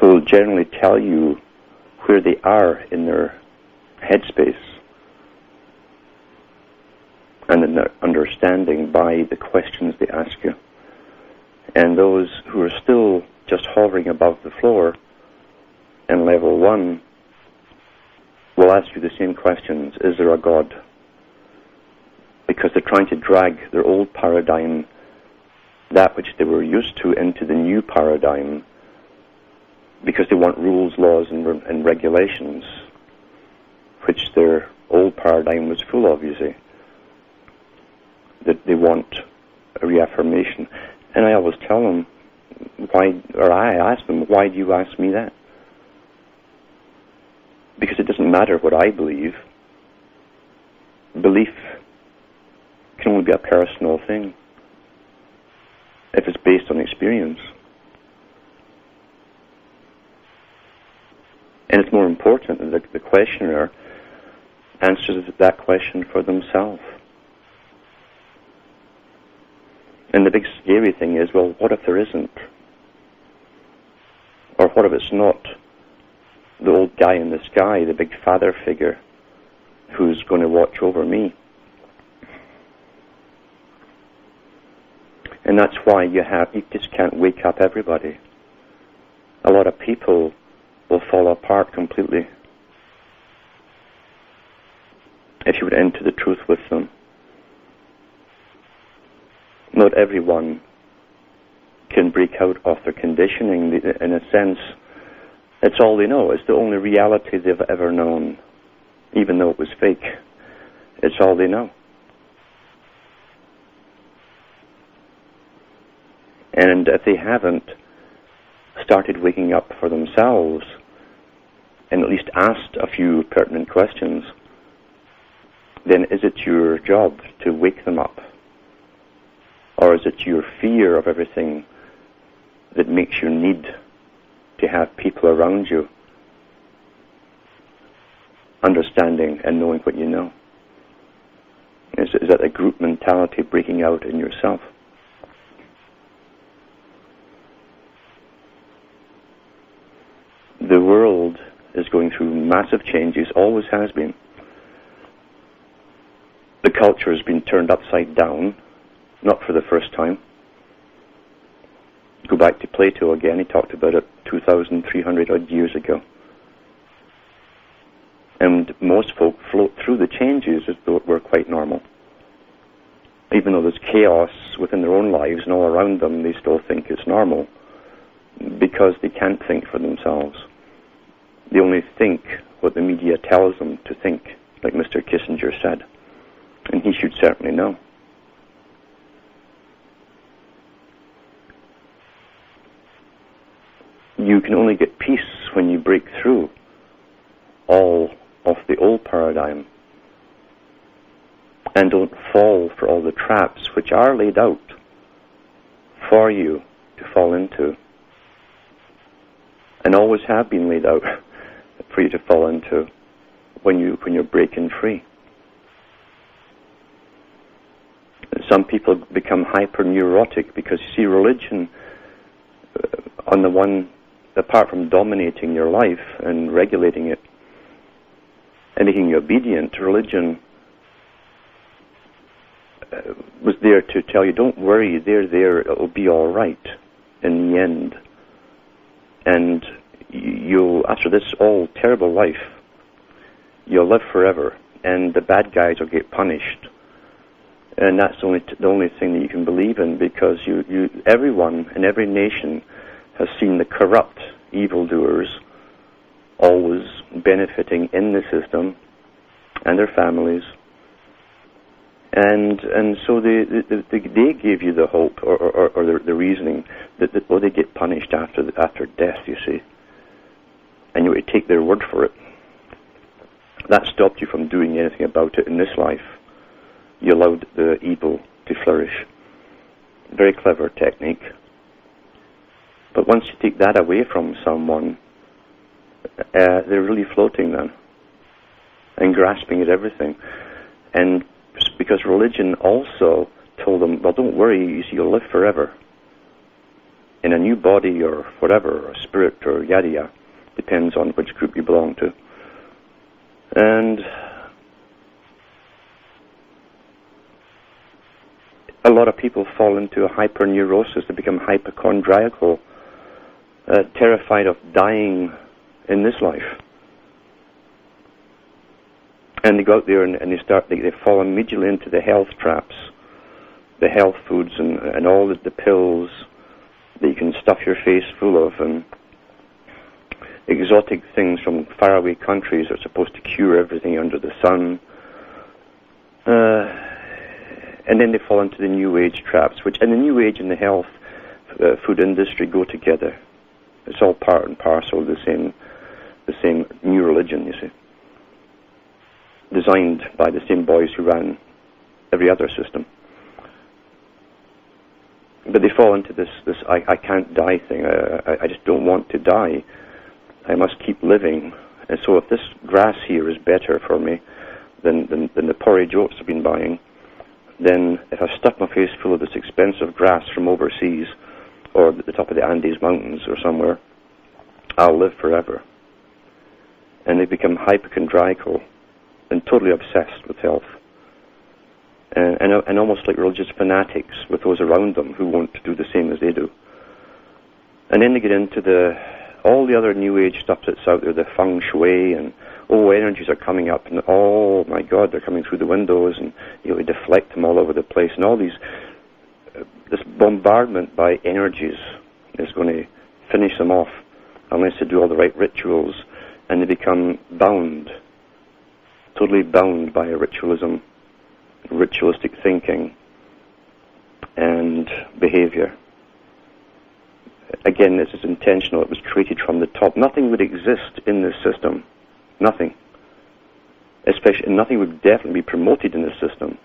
who will generally tell you where they are in their headspace and in their understanding by the questions they ask you. And those who are still just hovering above the floor in level 1 will ask you the same questions. Is there a God? Because they're trying to drag their old paradigm, that which they were used to, into the new paradigm, because they want rules, laws, and regulations, which their old paradigm was full of, you see. That they want a reaffirmation. And I always tell them, I ask them, why do you ask me that? Because it doesn't matter what I believe. Belief can only be a personal thing if it's based on experience. And it's more important that the questioner answers that question for themselves. And the big scary thing is, well, what if there isn't? Or what if it's not the old guy in the sky, the big father figure, who's going to watch over me? And that's why you just can't wake up everybody. A lot of people will fall apart completely if you would enter the truth with them. Not everyone can break out of their conditioning. In a sense, it's all they know. It's the only reality they've ever known, even though it was fake. It's all they know. And if they haven't started waking up for themselves, and at least asked a few pertinent questions, then is it your job to wake them up? Or is it your fear of everything that makes you need to have people around you understanding and knowing what you know? Is that a group mentality breaking out in yourself? The world is going through massive changes, always has been. The culture has been turned upside down, not for the first time. Go back to Plato again, he talked about it 2,300 odd years ago. And most folk float through the changes as though it were quite normal. Even though there's chaos within their own lives and all around them, they still think it's normal, because they can't think for themselves. They only think what the media tells them to think, like Mr. Kissinger said. And he should certainly know. You can only get peace when you break through all of the old paradigm and don't fall for all the traps which are laid out for you to fall into, and always have been laid out for you to fall into when you're breaking free. Some people become hyper-neurotic because, you see, religion, on the one, apart from dominating your life and regulating it and making you obedient, religion was there to tell you, don't worry, they're there, it'll be all right in the end. And you'll, after this all terrible life, you'll live forever, and the bad guys will get punished. And that's the only thing that you can believe in, because everyone in every nation has seen the corrupt evildoers always benefiting in the system and their families. And so they gave you the hope or the reasoning that they get punished after death, you see. And you would take their word for it. That stopped you from doing anything about it in this life. You allowed the evil to flourish. Very clever technique. But once you take that away from someone, they're really floating then and grasping at everything. And because religion also told them, well, don't worry, you'll live forever. in a new body or whatever, or spirit or yada yada, depends on which group you belong to. And a lot of people fall into a hyperneurosis. They become hypochondriacal, terrified of dying in this life. And they go out there and they fall immediately into the health traps, the health foods and all the pills that you can stuff your face full of, and exotic things from faraway countries that are supposed to cure everything under the sun. And then they fall into the New Age traps, which, and the New Age and the health food industry go together. It's all part and parcel of the same new religion, you see, designed by the same boys who ran every other system. But they fall into this I can't die thing. I just don't want to die. I must keep living. And so if this grass here is better for me than the porridge oats I've been buying, then if I stuff my face full of this expensive grass from overseas or at the top of the Andes Mountains or somewhere, I'll live forever. And they become hypochondriacal and totally obsessed with health. And almost like religious fanatics with those around them who want to do the same as they do. And then they get into all the other New Age stuff that's out there, the feng shui, and energies are coming up, and oh my God, they're coming through the windows, and we deflect them all over the place, and all this bombardment by energies is going to finish them off unless they do all the right rituals, and they become bound, totally bound by ritualism, ritualistic thinking, and behavior. Again, this is intentional. It was created from the top. Nothing would exist in this system. Nothing. Especially, and nothing would definitely be promoted in this system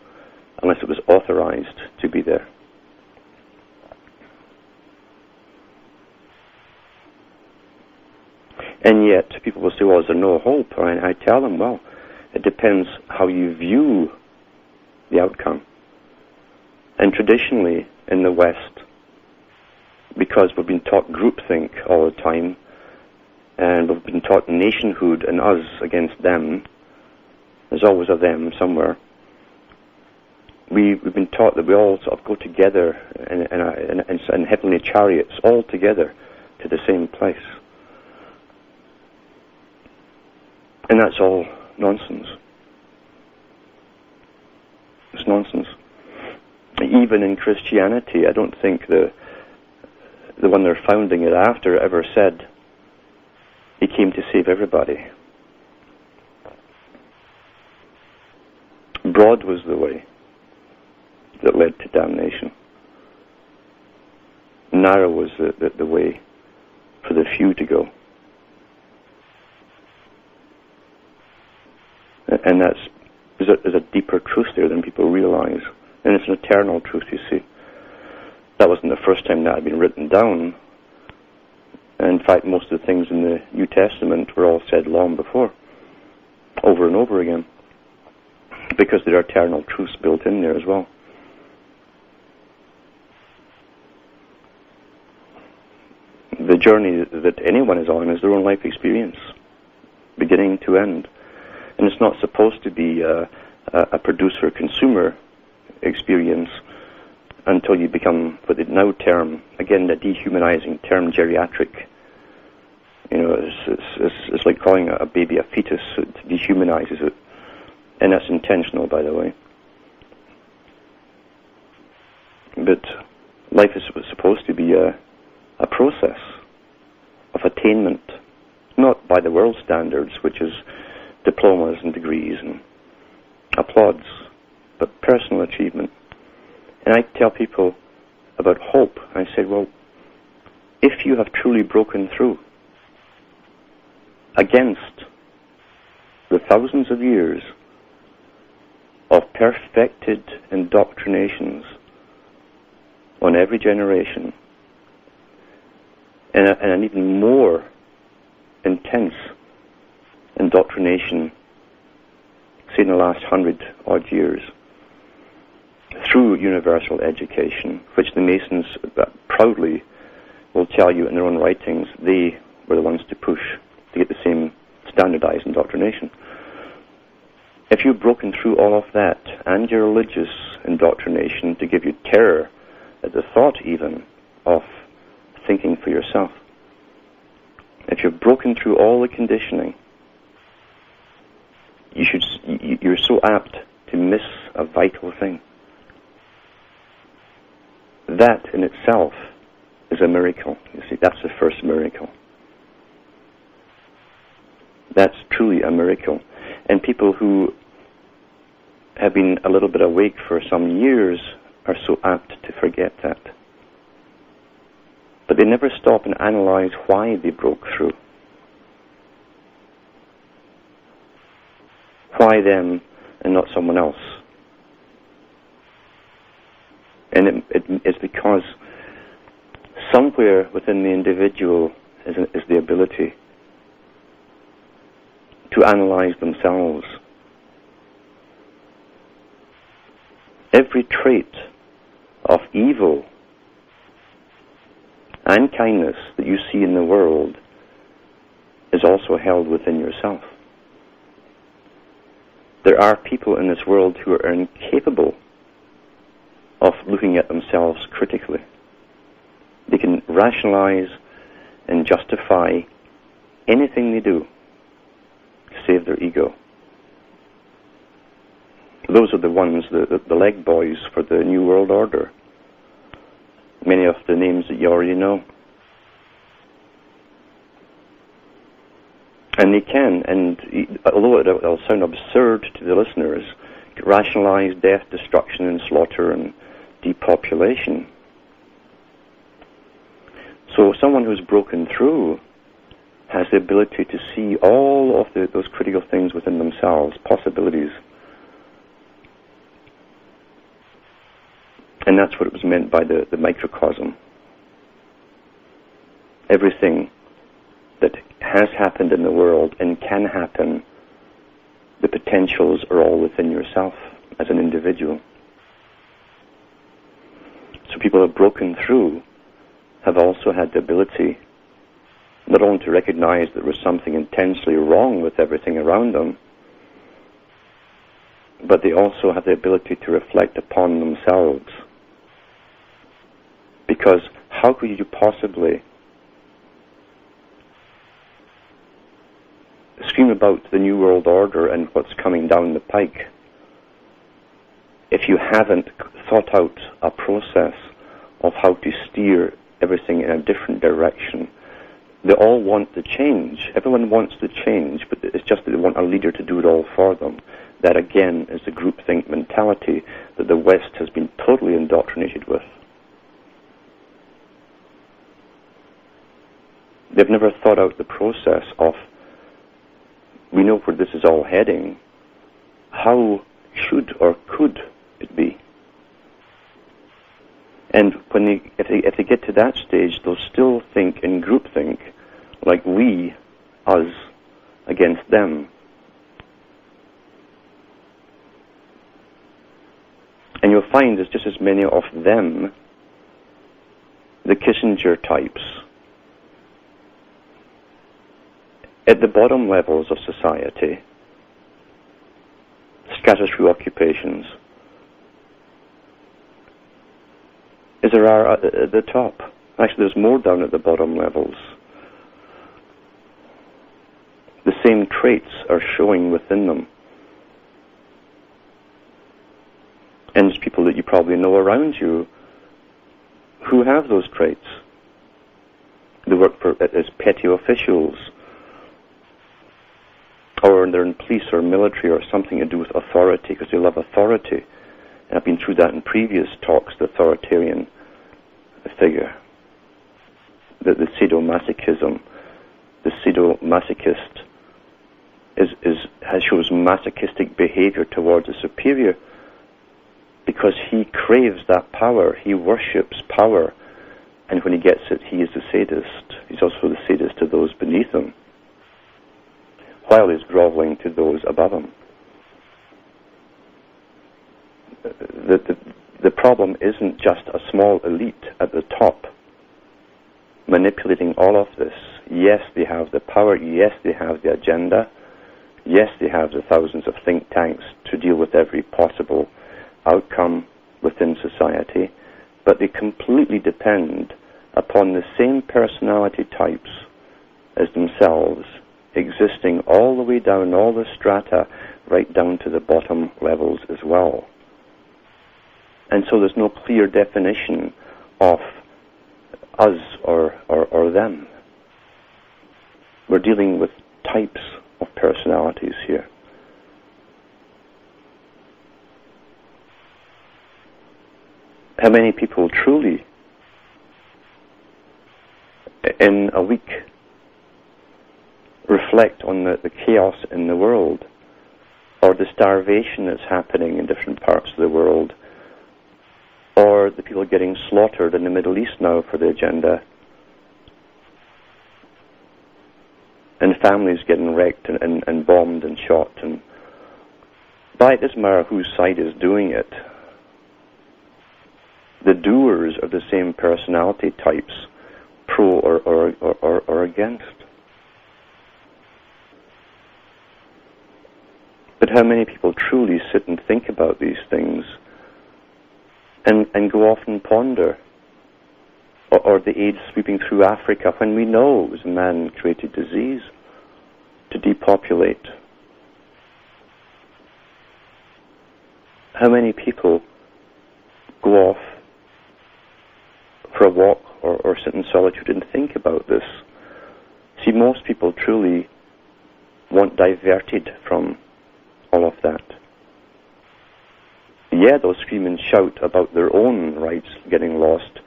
unless it was authorized to be there. And yet, people will say, well, is there no hope? And I tell them, well, it depends how you view the outcome. And traditionally, in the West, because we've been taught groupthink all the time, and we've been taught nationhood and us against them, there's always a them somewhere, we've been taught that we all sort of go together in heavenly chariots, all together to the same place. And that's all nonsense. It's nonsense. Even in Christianity, I don't think the one they're founding it after ever said he came to save everybody. Broad was the way that led to damnation. Narrow was the way for the few to go. And there's a deeper truth there than people realize. And it's an eternal truth, you see. That wasn't the first time that had been written down. And in fact, most of the things in the New Testament were all said long before, over and over again, because there are eternal truths built in there as well. The journey that anyone is on is their own life experience, beginning to end. And it's not supposed to be a producer-consumer experience until you become what they now term, again, the dehumanizing term, geriatric. It's like calling a baby a fetus. It dehumanizes it. And that's intentional, by the way. But life is supposed to be a process of attainment, not by the world standards, which is diplomas and degrees and applauds, but personal achievement. And I tell people about hope. I say, well, if you have truly broken through against the thousands of years of perfected indoctrinations on every generation, and an even more intense indoctrination, say in the last 100-odd years, through universal education, which the Masons proudly will tell you in their own writings they were the ones to push to get the same standardized indoctrination. If you've broken through all of that and your religious indoctrination to give you terror at the thought even of thinking for yourself, if you've broken through all the conditioning, you're so apt to miss a vital thing. That in itself is a miracle. You see, that's the first miracle. That's truly a miracle. And people who have been a little bit awake for some years are so apt to forget that. But they never stop and analyze why they broke through. Why them and not someone else? And it's because somewhere within the individual is the ability to analyze themselves. Every trait of evil and kindness that you see in the world is also held within yourself. There are people in this world who are incapable of looking at themselves critically. They can rationalize and justify anything they do to save their ego. Those are the ones, the leg boys for the New World Order. Many of the names that you already know. And they can, and although it'll sound absurd to the listeners, rationalize death, destruction, and slaughter, and depopulation. So someone who's broken through has the ability to see all of those critical things within themselves, possibilities. And that's what it was meant by the microcosm. Everything that has happened in the world and can happen, the potentials are all within yourself as an individual. So people who have broken through have also had the ability not only to recognize that there was something intensely wrong with everything around them, but they also have the ability to reflect upon themselves. Because how could you possibly scream about the New World Order and what's coming down the pike if you haven't thought out a process of how to steer everything in a different direction? They all want the change. Everyone wants the change, but it's just that they want a leader to do it all for them. That, again, is the groupthink mentality that the West has been totally indoctrinated with. They've never thought out the process of, we know where this is all heading, how should or could it be? And if they get to that stage, they'll still think in groupthink, like we, us, against them. And you'll find there's just as many of them, the Kissinger types, at the bottom levels of society, scattered through occupations, as there are at the top. Actually, there's more down at the bottom levels. The same traits are showing within them. And there's people that you probably know around you who have those traits. They work as petty officials, or they're in police or military or something to do with authority because they love authority. And I've been through that in previous talks, the authoritarian figure. The sadomasochism, the sadomasochist shows masochistic behavior towards a superior because he craves that power, he worships power, and when he gets it, he is the sadist. He's also the sadist to those beneath him, while he's groveling to those above him. The problem isn't just a small elite at the top. manipulating all of this. Yes, they have the power. Yes, they have the agenda. Yes, they have the thousands of think tanks to deal with every possible outcome within society, but they completely depend upon the same personality types as themselves, existing all the way down all the strata, right down to the bottom levels as well. And so there's no clear definition of us or them. We're dealing with types of personalities here. How many people truly, in a week, reflect on the chaos in the world, or the starvation that's happening in different parts of the world, or the people getting slaughtered in the Middle East now for the agenda, and families getting wrecked and bombed and shot, and by it doesn't matter whose side is doing it, the doers are the same personality types, pro or against. But how many people truly sit and think about these things and go off and ponder? Or the AIDS sweeping through Africa when we know it was a man-created disease to depopulate. How many people go off for a walk or sit in solitude and think about this? See, most people truly want diverted from all of that. Yeah, they'll scream and shout about their own rights getting lost.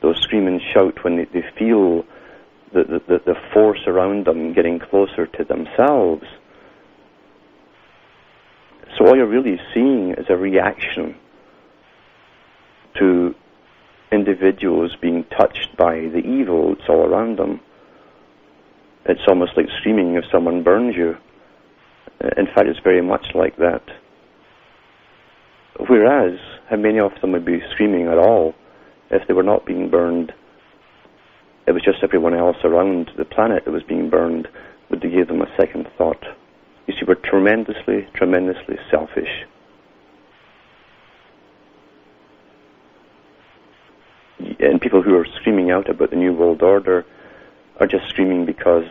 They'll scream and shout when they feel the force around them getting closer to themselves. So all you're really seeing is a reaction to individuals being touched by the evil that's all around them. It's almost like screaming if someone burns you. In fact, it's very much like that. Whereas, how many of them would be screaming at all if they were not being burned? It was just everyone else around the planet that was being burned. Would they give them a second thought? You see, we're tremendously, tremendously selfish. And people who are screaming out about the New World Order are just screaming because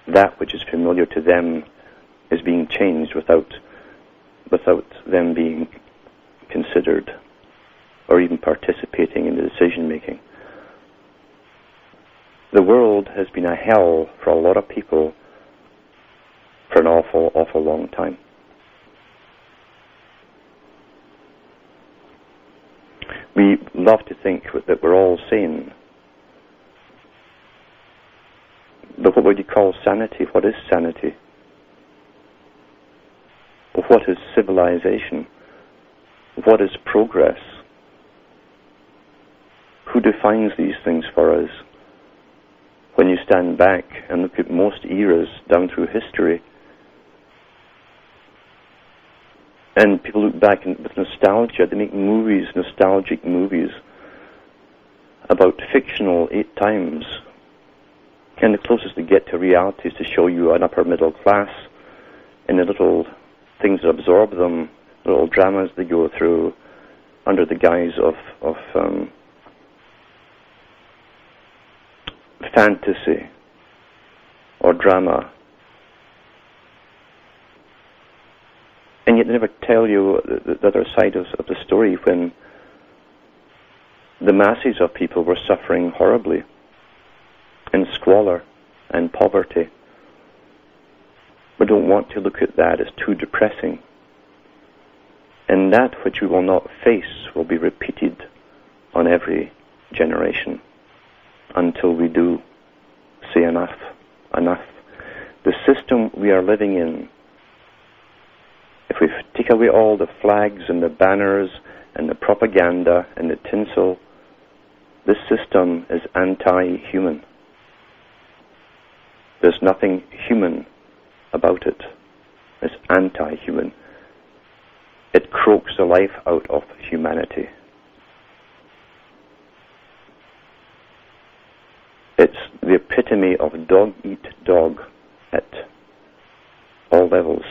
that which is familiar to them is being changed without them being considered or even participating in the decision-making. The world has been a hell for a lot of people for an awful, awful long time. We love to think that we're all sane. But what would you call sanity? What is sanity? What is civilization? What is progress? Who defines these things for us? When you stand back and look at most eras down through history, and people look back with nostalgia, they make movies, nostalgic movies, about fictional 8 times. And the closest they get to reality is to show you an upper middle class and the little things that absorb them, little dramas they go through under the guise of fantasy or drama. And yet they never tell you the other side of the story when the masses of people were suffering horribly in squalor and poverty. We don't want to look at that as too depressing. And that which we will not face will be repeated on every generation until we do say enough, enough. The system we are living in, if we take away all the flags and the banners and the propaganda and the tinsel, this system is anti-human. There's nothing human about it. It's anti-human. It croaks the life out of humanity. epitome of dog-eat-dog at all levels.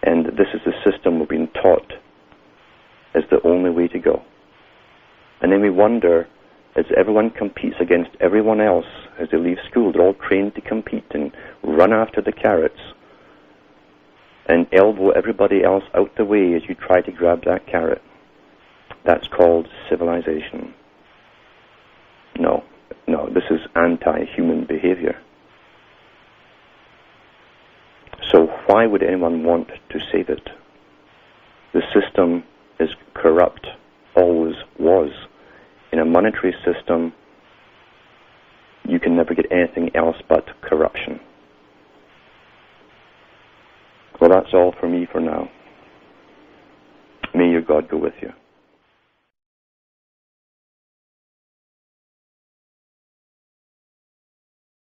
And this is the system we're being taught is the only way to go. And then we wonder, as everyone competes against everyone else as they leave school, they're all trained to compete and run after the carrots and elbow everybody else out the way as you try to grab that carrot. That's called civilization. No, this is anti-human behavior. So why would anyone want to save it? The system is corrupt, always was. In a monetary system, you can never get anything else but corruption. Well, that's all for me for now. May your God go with you.